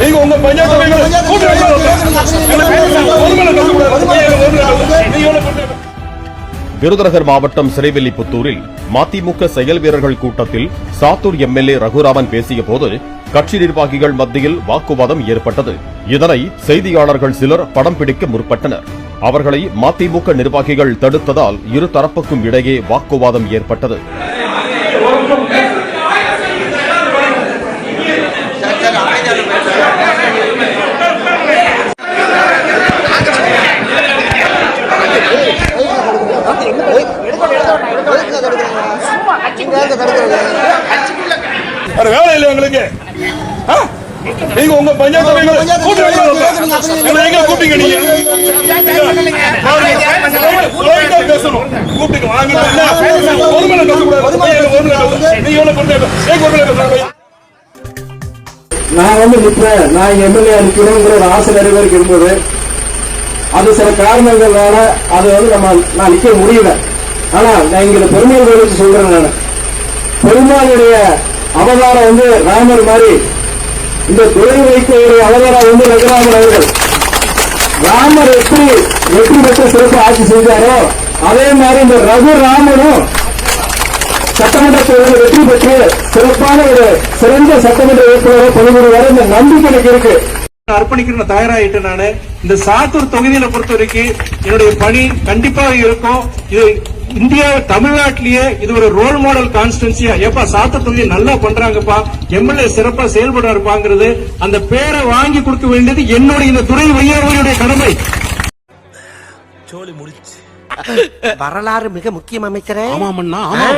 நீங்க உங்க விருதுநகர் மாவட்டம் சிறைவில்லிபுத்தூரில் மதிமுக செயல் வீரர்கள் கூட்டத்தில் சாத்தூர் எம்எல்ஏ ரகுராமன் பேசிய போது கட்சி நிர்வாகிகள் மத்தியில் வாக்குவாதம் ஏற்பட்டது. இதனை செய்தியாளர்கள் சிலர் படம் பிடிக்க முற்பட்டனர். அவர்களை மதிமுக நிர்வாகிகள் தடுத்ததால் இரு தரப்புக்கும் இடையே வாக்குவாதம் ஏற்பட்டது. வேலை இல்லை எங்களுக்கு. நீங்க உங்க பஞ்சாயத்து கூப்பிட்டீங்க, நான் வந்து நிற்பேன், நான் எம்எல்ஏ நிற்கணுங்கிற ஒரு ஆசை நிறைய பேருக்கு இருந்தது. அது சில காரணங்களால அது வந்து நான் நிக்க முடியல. ஆனா நான் இங்க பெருமாள் கோயிலுக்கு சொல்றேன். நான் பெருமாளுடைய அவதாரம் வந்து ராமர் மாதிரி, இந்த துறை வைக்கோடைய அவதாரம் வந்து ரகுராமன் அவர்கள். ராமர் எப்படி வெற்றி பெற்ற சிறப்பு ஆட்சி செய்தாரோ அதே மாதிரி இந்த ரகுராமனும் சட்டமன்ற தேர்தலில் வெற்றி பெற்று சிறப்பான ஒரு சிறந்த சட்டமன்ற உறுப்பினரை பணிபுரிவார் இந்த நம்பிக்கை எனக்கு இருக்கு. அர்ப்பணிக்கிற தயாராயிட்டு நானு இந்த சாத்தூர் தொகுதியில பொறுத்த வரைக்கும் என்னுடைய பணி கண்டிப்பாக இருக்கும். இது இந்தியா தமிழ்நாட்டிலேயே இது ஒரு ரோல் மாடல் கான்ஸ்டிடன்சியா, எப்ப சாத்தூர் தொகுதி நல்லா பண்றாங்கப்பா, எம்எல்ஏ சிறப்பா செயல்பட இருப்பாங்கிறது அந்த பேரை வாங்கி கொடுக்க வேண்டியது என்னுடைய இந்த துறை வையாவுடைய கடமை. வரலாறு மிக முக்கியம் அமைச்சரே. ஆமாமண்ணா, ஆமா.